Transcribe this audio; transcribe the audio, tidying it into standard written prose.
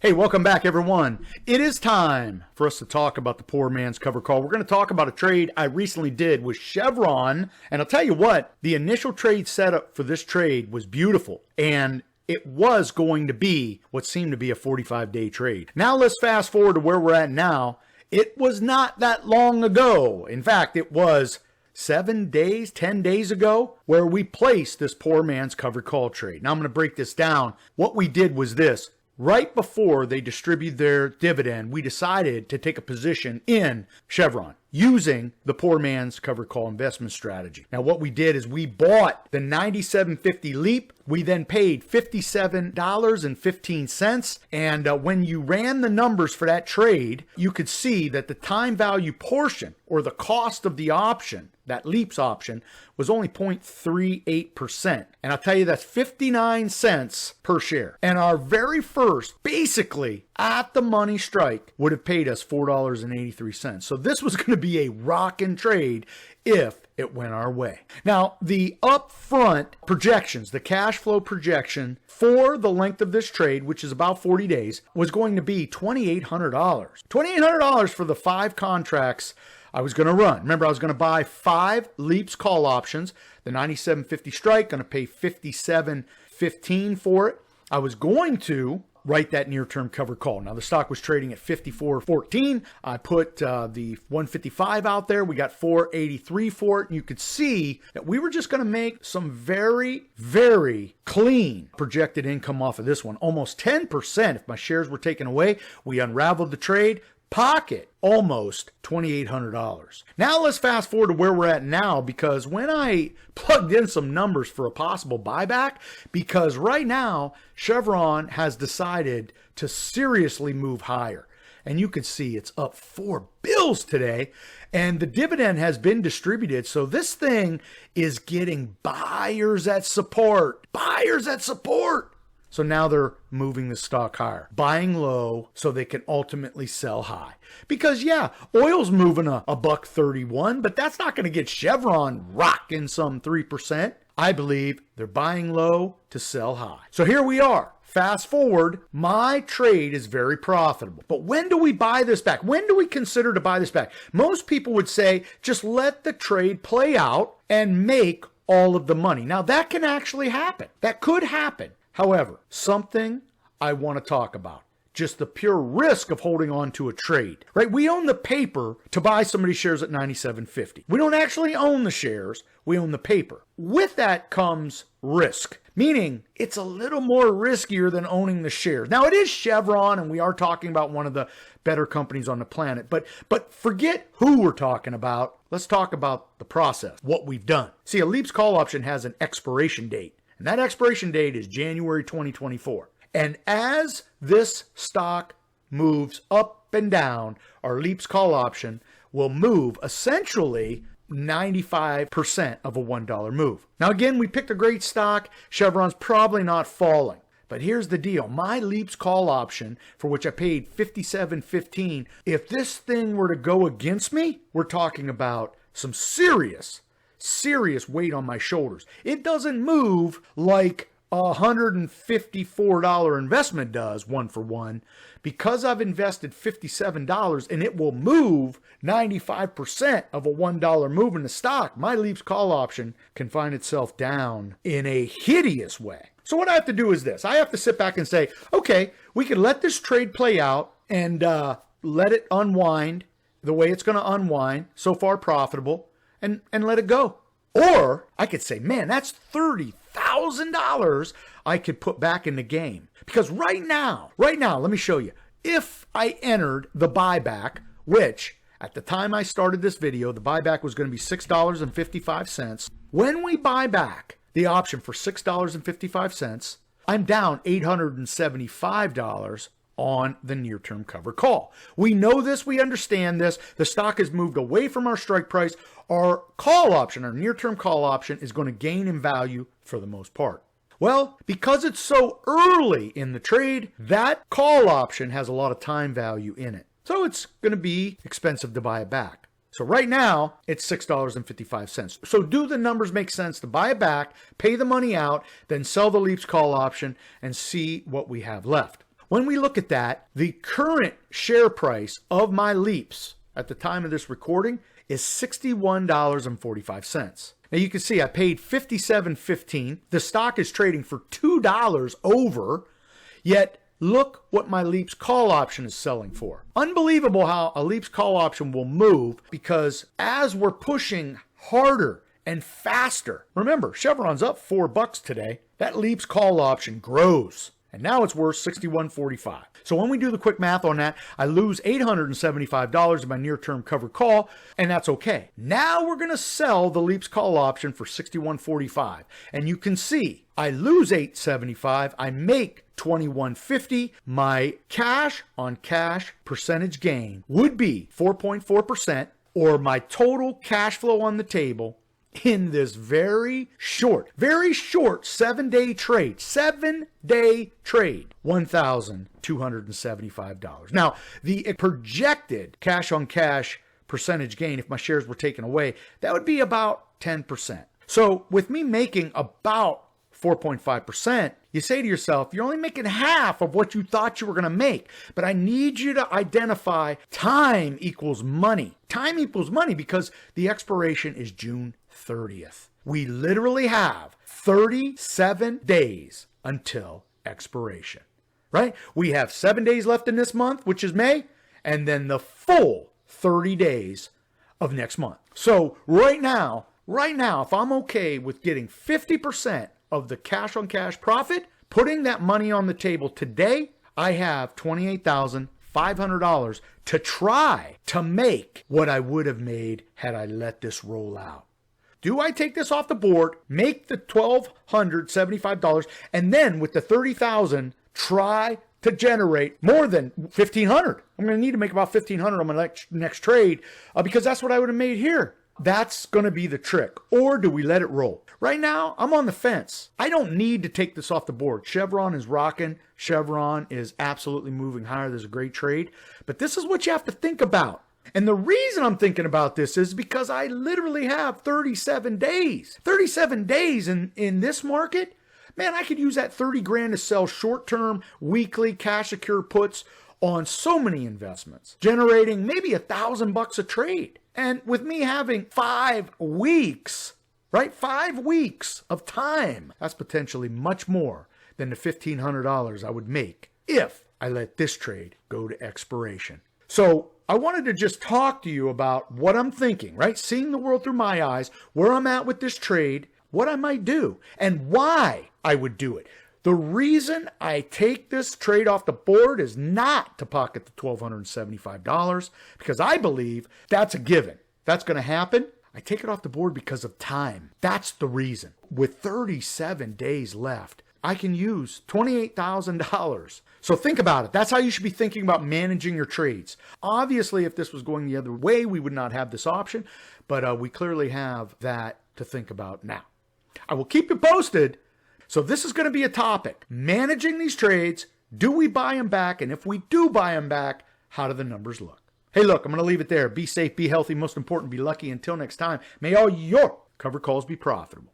Hey, welcome back, everyone. It is time for us to talk about the poor man's cover call. We're going to talk about a trade I recently did with Chevron. And I'll tell you what, the initial trade setup for this trade was beautiful. And it was going to be what seemed to be a 45-day trade. Now let's fast forward to where we're at now. It was not that long ago. In fact, it was 10 days ago, where we placed this poor man's covered call trade. Now I'm going to break this down. What we did was this. Right before they distribute their dividend, we decided to take a position in Chevron using the poor man's covered call investment strategy. Now, what we did is we bought the 97.50 leap. We then paid $57.15. And when you ran the numbers for that trade, you could see that the time value portion, or the cost of the option, that leaps option, was only 0.38%. And I'll tell you, that's 59 cents per share. And our very first, basically at the money strike, would have paid us $4.83. So this was going to be a rockin' trade if it went our way. Now, the upfront projections, the cash flow projection for the length of this trade, which is about 40 days, was going to be $2,800. $2,800 for the 5 contracts I was going to run. Remember, I was going to buy 5 leaps call options, the 97.50 strike, going to pay $57.15 for it. I was going to write that near-term cover call. Now, the stock was trading at $54.14. I put the 155 out there. We got $4.83 for it. And you could see that we were just going to make some very, very clean projected income off of this one. Almost 10% if my shares were taken away. We unraveled the trade. Pocket almost $2,800. Now let's fast forward to where we're at now, because when I plugged in some numbers for a possible buyback, because right now Chevron has decided to seriously move higher. And you can see it's up $4 today, and the dividend has been distributed. So this thing is getting buyers at support. Buyers at support. So now they're moving the stock higher, buying low so they can ultimately sell high. Because yeah, oil's moving a $1.31, but that's not going to get Chevron rocking some 3%. I believe they're buying low to sell high. So here we are. Fast forward, my trade is very profitable. But when do we buy this back? When do we consider to buy this back? Most people would say, just let the trade play out and make all of the money. Now that can actually happen. That could happen. However, something I want to talk about, just the pure risk of holding on to a trade, right? We own the paper to buy somebody's shares at 97.50. We don't actually own the shares. We own the paper. With that comes risk, meaning it's a little more riskier than owning the shares. Now, it is Chevron, and we are talking about one of the better companies on the planet, but forget who we're talking about. Let's talk about the process, what we've done. See, a leaps call option has an expiration date. And that expiration date is January 2024. And as this stock moves up and down, our leaps call option will move essentially 95% of a $1 move. Now, again, we picked a great stock. Chevron's probably not falling. But here's the deal. My leaps call option, for which I paid $57.15, if this thing were to go against me, we're talking about some serious weight on my shoulders. It doesn't move like a $154 investment does, one for one, because I've invested $57 and it will move 95% of a $1 move in the stock. My leaps call option can find itself down in a hideous way. So what I have to do is this. I have to sit back and say, okay, we can let this trade play out and let it unwind the way it's going to unwind, so far profitable, and let it go. Or I could say, man, that's $30,000 I could put back in the game. Because right now, let me show you. If I entered the buyback, which at the time I started this video, the buyback was going to be $6.55. When we buy back the option for $6.55, I'm down $875 on the near-term cover call. We know this, we understand this. The stock has moved away from our strike price. Our call option, our near-term call option, is going to gain in value for the most part. Well, because it's so early in the trade, that call option has a lot of time value in it. So it's going to be expensive to buy it back. So right now, it's $6.55. So do the numbers make sense to buy it back, pay the money out, then sell the leaps call option, and see what we have left? when we look at that, the current share price of my leaps at the time of this recording is $61.45. Now you can see I paid $57.15. The stock is trading for $2 over, yet look what my Leaps call option is selling for. Unbelievable how a Leaps call option will move, because as we're pushing harder and faster, remember, Chevron's up $4 today. That Leaps call option grows, and now it's worth $61.45. So when we do the quick math on that, I lose $875 in my near-term covered call, and that's okay. Now we're going to sell the Leaps call option for $61.45, and you can see I lose $875, I make $21.50. My cash on cash percentage gain would be 4.4%, or my total cash flow on the table in this very short 7-day trade, $1,275. Now, the projected cash on cash percentage gain, if my shares were taken away, that would be about 10%. So with me making about 4.5%, you say to yourself, you're only making half of what you thought you were going to make. But I need you to identify time equals money. Time equals money because the expiration is June 30th. We literally have 37 days until expiration, right? We have 7 days left in this month, which is May, and then the full 30 days of next month. So right now, if I'm okay with getting 50% of the cash on cash profit, putting that money on the table today, I have $28,500 to try to make what I would have made had I let this roll out. Do I take this off the board, make the $1,275, and then with the $30,000 try to generate more than $1,500? I'm going to need to make about $1,500 on my next trade because that's what I would have made here. That's going to be the trick. Or do we let it roll? Right now, I'm on the fence. I don't need to take this off the board. Chevron is rocking. Chevron is absolutely moving higher. There's a great trade. But this is what you have to think about. And the reason I'm thinking about this is because I literally have 37 days. 37 days in this market. Man, I could use that 30 grand to sell short-term, weekly, cash secure puts on so many investments, generating maybe $1,000 a trade. And with me having 5 weeks, right? 5 weeks of time, that's potentially much more than the $1,500 I would make if I let this trade go to expiration. So I wanted to just talk to you about what I'm thinking, right? Seeing the world through my eyes, where I'm at with this trade, what I might do, and why I would do it. The reason I take this trade off the board is not to pocket the $1,275 because I believe that's a given. That's going to happen. I take it off the board because of time. That's the reason. With 37 days left, I can use $28,000. So think about it. That's how you should be thinking about managing your trades. Obviously, if this was going the other way, we would not have this option, but we clearly have that to think about now. I will keep you posted. So this is going to be a topic. Managing these trades. Do we buy them back? And if we do buy them back, how do the numbers look? Hey, look, I'm going to leave it there. Be safe, be healthy. Most important, be lucky. Until next time, may all your covered calls be profitable.